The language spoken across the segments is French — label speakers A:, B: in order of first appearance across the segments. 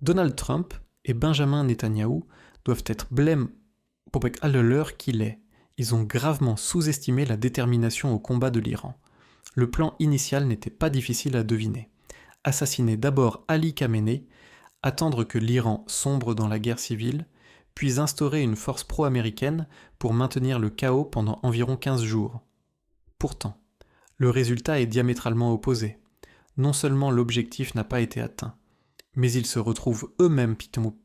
A: Donald Trump et Benjamin Netanyahou doivent être blêmes pour l'heure qu'il est. Ils ont gravement sous-estimé la détermination au combat de l'Iran. Le plan initial n'était pas difficile à deviner. Assassiner d'abord Ali Khamenei, attendre que l'Iran sombre dans la guerre civile, puis instaurer une force pro-américaine pour maintenir le chaos pendant environ 15 jours. Pourtant, le résultat est diamétralement opposé. Non seulement l'objectif n'a pas été atteint, mais ils se retrouvent eux-mêmes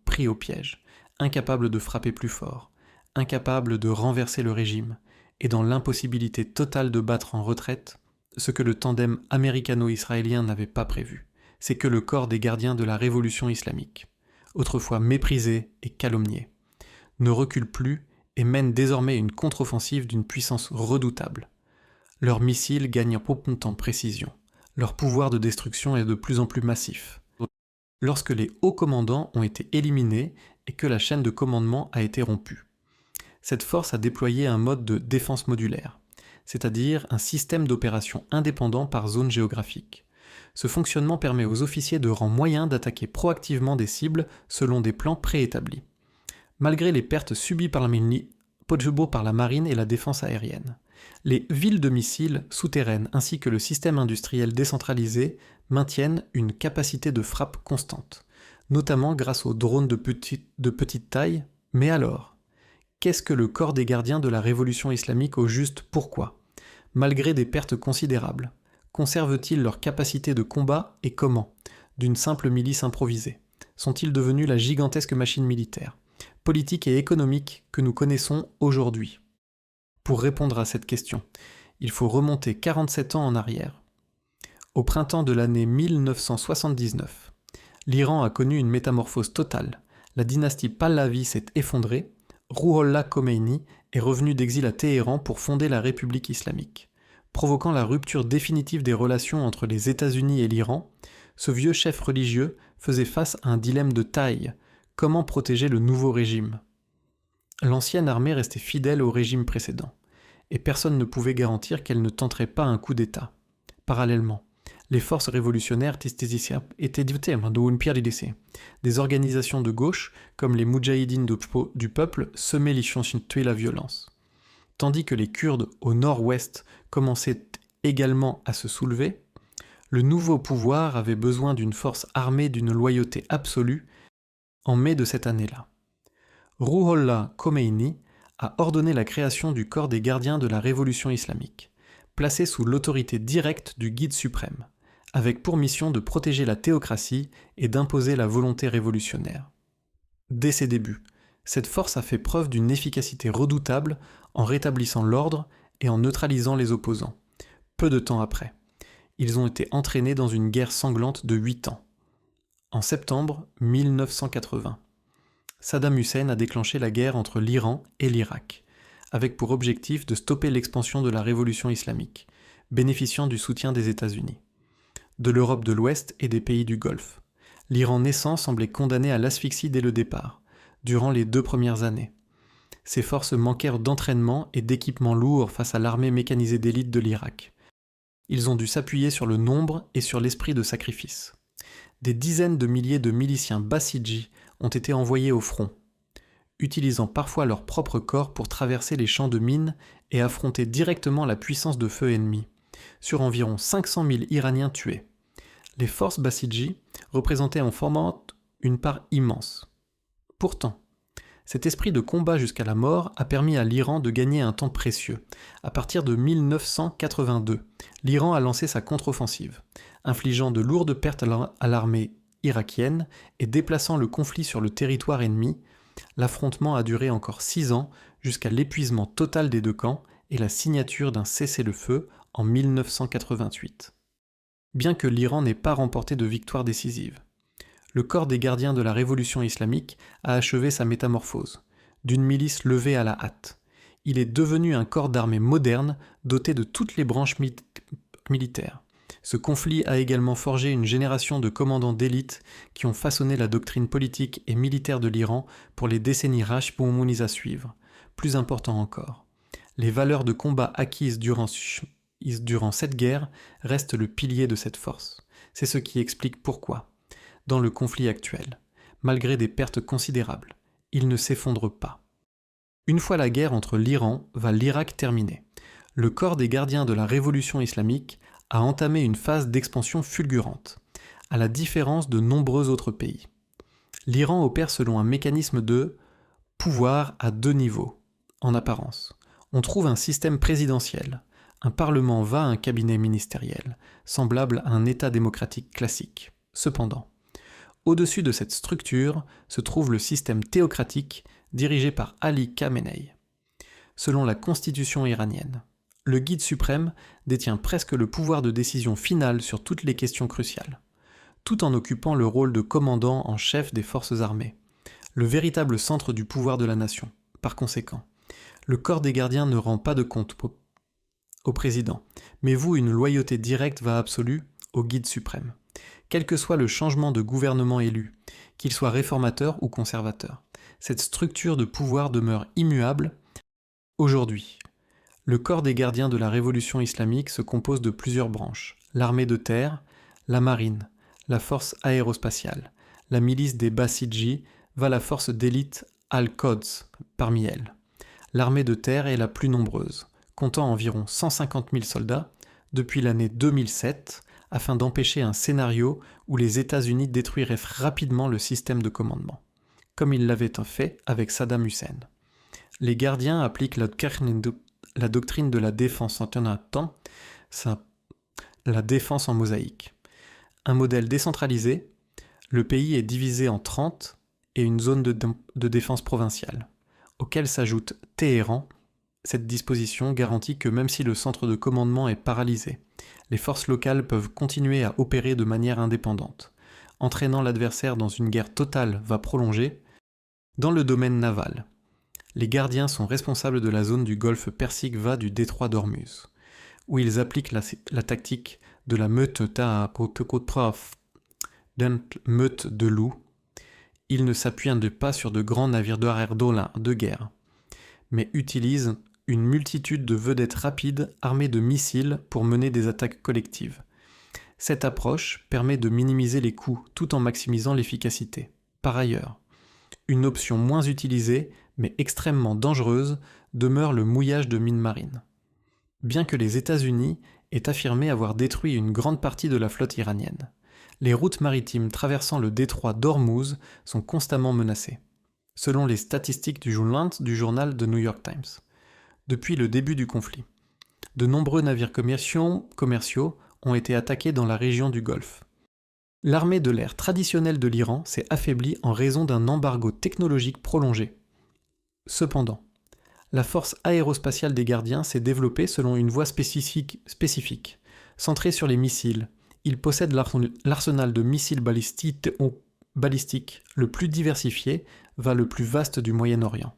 A: pris au piège, incapables de frapper plus fort, incapables de renverser le régime, et dans l'impossibilité totale de battre en retraite, ce que le tandem américano-israélien n'avait pas prévu, c'est que le corps des gardiens de la révolution islamique, autrefois méprisé et calomnié, ne recule plus et mène désormais une contre-offensive d'une puissance redoutable. Leurs missiles gagnent en précision, leur pouvoir de destruction est de plus en plus massif. Lorsque les hauts commandants ont été éliminés et que la chaîne de commandement a été rompue. Cette force a déployé un mode de défense modulaire, c'est-à-dire un système d'opération indépendant par zone géographique. Ce fonctionnement permet aux officiers de rang moyen d'attaquer proactivement des cibles selon des plans préétablis. Malgré les pertes subies par la marine et la défense aérienne, les villes de missiles souterraines ainsi que le système industriel décentralisé maintiennent une capacité de frappe constante, notamment grâce aux drones de petite taille. Mais alors, qu'est-ce que le corps des gardiens de la révolution islamique au juste pourquoi? Malgré des pertes considérables, conservent-ils leur capacité de combat et comment? D'une simple milice improvisée. Sont-ils devenus la gigantesque machine militaire, politique et économique que nous connaissons aujourd'hui? Pour répondre à cette question, il faut remonter 47 ans en arrière. Au printemps de l'année 1979, l'Iran a connu une métamorphose totale. La dynastie Pahlavi s'est effondrée, Rouhollah Khomeini est revenu d'exil à Téhéran pour fonder la République islamique. Provoquant la rupture définitive des relations entre les États-Unis et l'Iran, ce vieux chef religieux faisait face à un dilemme de taille. Comment protéger le nouveau régime? L'ancienne armée restait fidèle au régime précédent, et personne ne pouvait garantir qu'elle ne tenterait pas un coup d'État. Parallèlement, les forces révolutionnaires étaient des organisations de gauche, comme les Moudjahidines du peuple, semaient la violence. Tandis que les Kurdes au nord-ouest commençaient également à se soulever, le nouveau pouvoir avait besoin d'une force armée d'une loyauté absolue en mai de cette année-là. Rouhollah Khomeini a ordonné la création du corps des gardiens de la révolution islamique, placé sous l'autorité directe du guide suprême, avec pour mission de protéger la théocratie et d'imposer la volonté révolutionnaire. Dès ses débuts, cette force a fait preuve d'une efficacité redoutable en rétablissant l'ordre et en neutralisant les opposants. Peu de temps après, ils ont été entraînés dans une guerre sanglante de 8 ans. En septembre 1980, Saddam Hussein a déclenché la guerre entre l'Iran et l'Irak, avec pour objectif de stopper l'expansion de la révolution islamique, bénéficiant du soutien des États-Unis, de l'Europe de l'Ouest et des pays du Golfe. L'Iran naissant semblait condamné à l'asphyxie dès le départ, durant les 2 premières années. Ses forces manquèrent d'entraînement et d'équipements lourds face à l'armée mécanisée d'élite de l'Irak. Ils ont dû s'appuyer sur le nombre et sur l'esprit de sacrifice. Des dizaines de milliers de miliciens bassidjis ont été envoyés au front, utilisant parfois leur propre corps pour traverser les champs de mines et affronter directement la puissance de feu ennemie, sur environ 500 000 Iraniens tués. Les forces bassidjis représentaient en formant une part immense. Pourtant, cet esprit de combat jusqu'à la mort a permis à l'Iran de gagner un temps précieux. À partir de 1982, l'Iran a lancé sa contre-offensive, infligeant de lourdes pertes à l'armée irakienne et déplaçant le conflit sur le territoire ennemi. L'affrontement a duré encore 6 ans jusqu'à l'épuisement total des deux camps et la signature d'un cessez-le-feu en 1988. Bien que l'Iran n'ait pas remporté de victoire décisive, le corps des gardiens de la révolution islamique a achevé sa métamorphose, d'une milice levée à la hâte. Il est devenu un corps d'armée moderne doté de toutes les branches militaires. Ce conflit a également forgé une génération de commandants d'élite qui ont façonné la doctrine politique et militaire de l'Iran pour les décennies Rashomonies à suivre. Plus important encore, les valeurs de combat acquises durant cette guerre restent le pilier de cette force. C'est ce qui explique pourquoi, dans le conflit actuel, malgré des pertes considérables. Il ne s'effondre pas. Une fois la guerre entre l'Iran va l'Irak terminée, le corps des gardiens de la révolution islamique a entamé une phase d'expansion fulgurante, à la différence de nombreux autres pays. L'Iran opère selon un mécanisme de pouvoir à deux niveaux, en apparence. On trouve un système présidentiel, un parlement va à un cabinet ministériel, semblable à un État démocratique classique. Cependant, au-dessus de cette structure se trouve le système théocratique dirigé par Ali Khamenei. Selon la constitution iranienne, le guide suprême détient presque le pouvoir de décision finale sur toutes les questions cruciales, tout en occupant le rôle de commandant en chef des forces armées, le véritable centre du pouvoir de la nation. Par conséquent, le corps des gardiens ne rend pas de compte au président, mais voue une loyauté directe va absolue au guide suprême, quel que soit le changement de gouvernement élu, qu'il soit réformateur ou conservateur. Cette structure de pouvoir demeure immuable. Aujourd'hui, le corps des gardiens de la révolution islamique se compose de plusieurs branches, l'armée de terre, la marine, la force aérospatiale, la milice des Bassidji va la force d'élite Al-Quds parmi elles. L'armée de terre est la plus nombreuse, comptant environ 150 000 soldats depuis l'année 2007, afin d'empêcher un scénario où les États-Unis détruiraient rapidement le système de commandement, comme ils l'avaient fait avec Saddam Hussein. Les gardiens appliquent la doctrine de la défense en un temps, la défense en mosaïque. Un modèle décentralisé, le pays est divisé en 30 et une zone de défense provinciale, auquel s'ajoute Téhéran. Cette disposition garantit que même si le centre de commandement est paralysé, les forces locales peuvent continuer à opérer de manière indépendante, entraînant l'adversaire dans une guerre totale va prolonger. Dans le domaine naval, les gardiens sont responsables de la zone du golfe Persique va du détroit d'Ormuz, où ils appliquent la tactique de la meute de loup. Ils ne s'appuient pas sur de grands navires de guerre, mais utilisent une multitude de vedettes rapides armées de missiles pour mener des attaques collectives. Cette approche permet de minimiser les coûts tout en maximisant l'efficacité. Par ailleurs, une option moins utilisée, mais extrêmement dangereuse, demeure le mouillage de mines marines. Bien que les États-Unis aient affirmé avoir détruit une grande partie de la flotte iranienne, les routes maritimes traversant le détroit d'Ormuz sont constamment menacées, selon les statistiques du journal The New York Times. Depuis le début du conflit, de nombreux navires commerciaux ont été attaqués dans la région du Golfe. L'armée de l'air traditionnelle de l'Iran s'est affaiblie en raison d'un embargo technologique prolongé. Cependant, la force aérospatiale des gardiens s'est développée selon une voie spécifique, centrée sur les missiles. Ils possèdent l'arsenal de missiles balistiques le plus diversifié, le plus vaste du Moyen-Orient,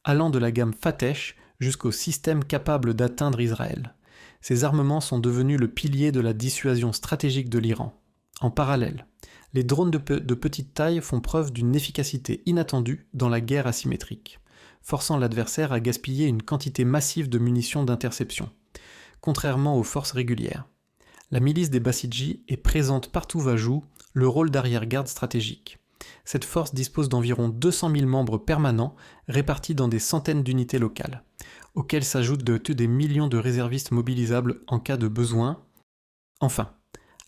A: allant de la gamme Fateh jusqu'au système capable d'atteindre Israël. Ces armements sont devenus le pilier de la dissuasion stratégique de l'Iran. En parallèle, les drones de petite taille font preuve d'une efficacité inattendue dans la guerre asymétrique, forçant l'adversaire à gaspiller une quantité massive de munitions d'interception, contrairement aux forces régulières. La milice des Bassidji est présente partout où joue le rôle d'arrière-garde stratégique. Cette force dispose d'environ 200 000 membres permanents répartis dans des centaines d'unités locales, auxquelles s'ajoutent des millions de réservistes mobilisables en cas de besoin. Enfin,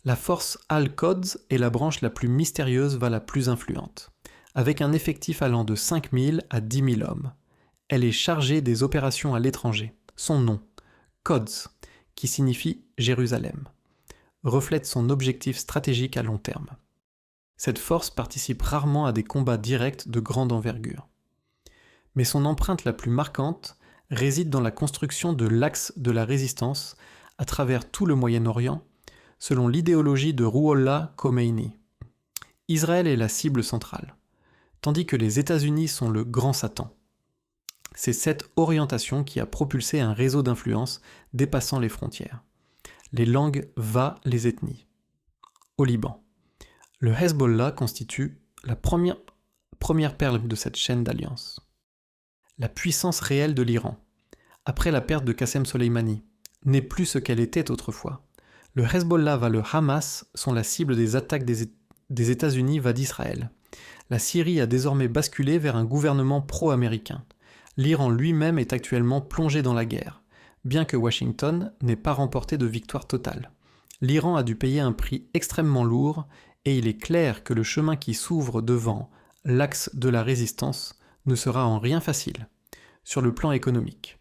A: la force Al-Quds est la branche la plus mystérieuse, la plus influente, avec un effectif allant de 5 000 à 10 000 hommes. Elle est chargée des opérations à l'étranger. Son nom, Quds, qui signifie Jérusalem, reflète son objectif stratégique à long terme. Cette force participe rarement à des combats directs de grande envergure. Mais son empreinte la plus marquante réside dans la construction de l'axe de la résistance à travers tout le Moyen-Orient, selon l'idéologie de Rouhollah Khomeini. Israël est la cible centrale, tandis que les États-Unis sont le grand Satan. C'est cette orientation qui a propulsé un réseau d'influence dépassant les frontières. Les langues les ethnies. Au Liban, le Hezbollah constitue la première perle de cette chaîne d'alliance. La puissance réelle de l'Iran, après la perte de Qassem Soleimani, n'est plus ce qu'elle était autrefois. Le Hezbollah le Hamas sont la cible des attaques des États-Unis d'Israël. La Syrie a désormais basculé vers un gouvernement pro-américain. L'Iran lui-même est actuellement plongé dans la guerre, bien que Washington n'ait pas remporté de victoire totale. L'Iran a dû payer un prix extrêmement lourd et il est clair que le chemin qui s'ouvre devant l'axe de la résistance ne sera en rien facile. Sur le plan économique,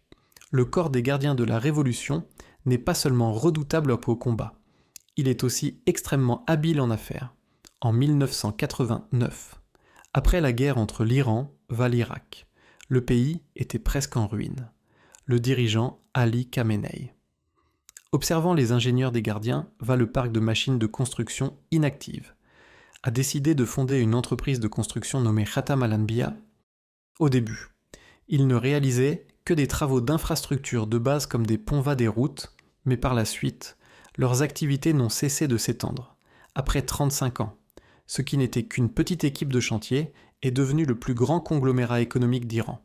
A: le corps des gardiens de la Révolution n'est pas seulement redoutable au combat, il est aussi extrêmement habile en affaires. En 1989, après la guerre entre l'Iran et l'Irak, le pays était presque en ruine. Le dirigeant Ali Khamenei. Observant les ingénieurs des gardiens, va le parc de machines de construction inactive, a décidé de fonder une entreprise de construction nommée Khatam al-Anbiya. Au début, il ne réalisait que des travaux d'infrastructure de base comme des ponts des routes, mais par la suite, leurs activités n'ont cessé de s'étendre. Après 35 ans, ce qui n'était qu'une petite équipe de chantier est devenu le plus grand conglomérat économique d'Iran.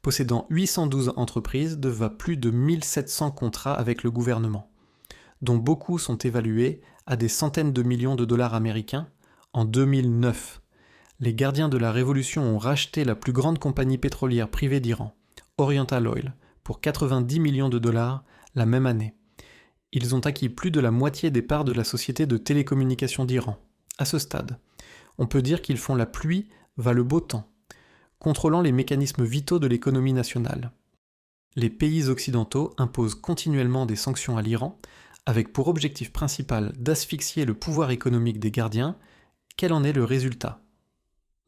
A: Possédant 812 entreprises, devant plus de 1700 contrats avec le gouvernement, dont beaucoup sont évalués à des centaines de millions de dollars américains. En 2009, les gardiens de la Révolution ont racheté la plus grande compagnie pétrolière privée d'Iran, Oriental Oil, pour 90 millions de dollars la même année. Ils ont acquis plus de la moitié des parts de la société de télécommunications d'Iran. À ce stade, on peut dire qu'ils font la pluie va le beau temps, contrôlant les mécanismes vitaux de l'économie nationale. Les pays occidentaux imposent continuellement des sanctions à l'Iran, avec pour objectif principal d'asphyxier le pouvoir économique des gardiens. Quel en est le résultat ?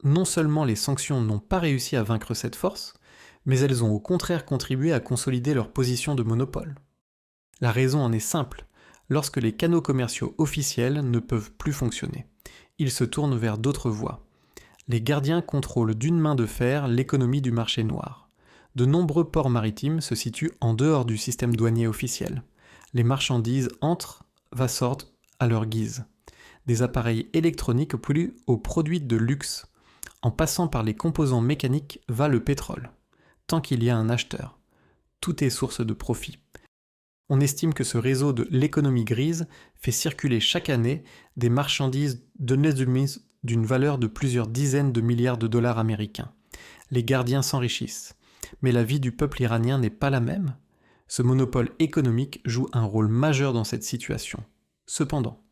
A: Non seulement les sanctions n'ont pas réussi à vaincre cette force, mais elles ont au contraire contribué à consolider leur position de monopole. La raison en est simple, lorsque les canaux commerciaux officiels ne peuvent plus fonctionner, ils se tournent vers d'autres voies. Les gardiens contrôlent d'une main de fer l'économie du marché noir. De nombreux ports maritimes se situent en dehors du système douanier officiel. Les marchandises entrent, sortent à leur guise. Des appareils électroniques aux produits de luxe. En passant par les composants mécaniques va le pétrole. Tant qu'il y a un acheteur, tout est source de profit. On estime que ce réseau de l'économie grise fait circuler chaque année des marchandises d'une valeur de plusieurs dizaines de milliards de dollars américains. Les gardiens s'enrichissent. Mais la vie du peuple iranien n'est pas la même. Ce monopole économique joue un rôle majeur dans cette situation. Cependant,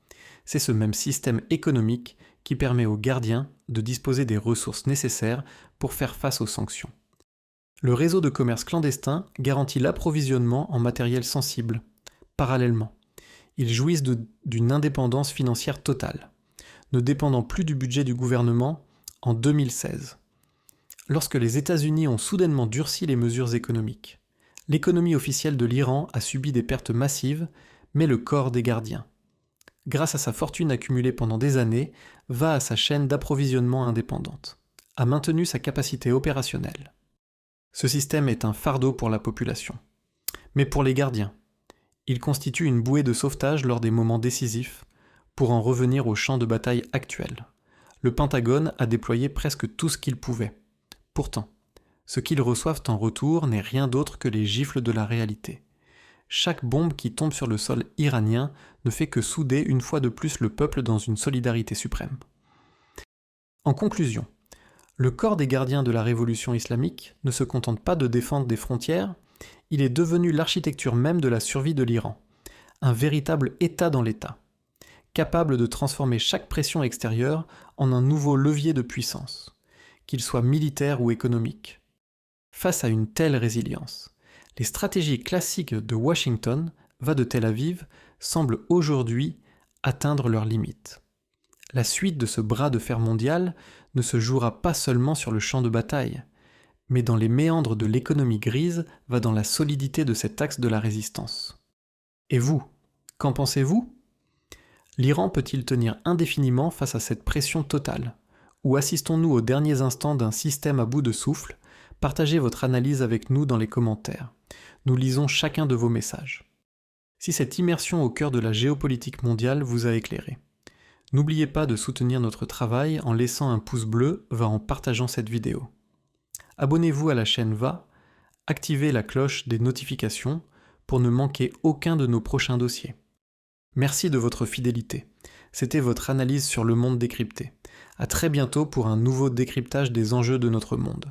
A: c'est ce même système économique qui permet aux gardiens de disposer des ressources nécessaires pour faire face aux sanctions. Le réseau de commerce clandestin garantit l'approvisionnement en matériel sensible. Parallèlement, ils jouissent d'une indépendance financière totale, ne dépendant plus du budget du gouvernement en 2016. Lorsque les États-Unis ont soudainement durci les mesures économiques, l'économie officielle de l'Iran a subi des pertes massives, mais le corps des gardiens, grâce à sa fortune accumulée pendant des années, va à sa chaîne d'approvisionnement indépendante, a maintenu sa capacité opérationnelle. Ce système est un fardeau pour la population. Mais pour les gardiens, il constitue une bouée de sauvetage lors des moments décisifs, pour en revenir au champ de bataille actuel. Le Pentagone a déployé presque tout ce qu'il pouvait. Pourtant, ce qu'ils reçoivent en retour n'est rien d'autre que les gifles de la réalité. Chaque bombe qui tombe sur le sol iranien ne fait que souder une fois de plus le peuple dans une solidarité suprême. En conclusion, le corps des gardiens de la révolution islamique ne se contente pas de défendre des frontières, il est devenu l'architecture même de la survie de l'Iran, un véritable État dans l'État, capable de transformer chaque pression extérieure en un nouveau levier de puissance, qu'il soit militaire ou économique. Face à une telle résilience, les stratégies classiques de Washington, de Tel Aviv, semblent aujourd'hui atteindre leurs limites. La suite de ce bras de fer mondial ne se jouera pas seulement sur le champ de bataille, mais dans les méandres de l'économie grise, dans la solidité de cet axe de la résistance. Et vous, qu'en pensez-vous ? L'Iran peut-il tenir indéfiniment face à cette pression totale ? Ou assistons-nous aux derniers instants d'un système à bout de souffle ? Partagez votre analyse avec nous dans les commentaires. Nous lisons chacun de vos messages. Si cette immersion au cœur de la géopolitique mondiale vous a éclairé, n'oubliez pas de soutenir notre travail en laissant un pouce bleu en partageant cette vidéo. Abonnez-vous à la chaîne activez la cloche des notifications pour ne manquer aucun de nos prochains dossiers. Merci de votre fidélité. C'était votre analyse sur le monde décrypté. À très bientôt pour un nouveau décryptage des enjeux de notre monde.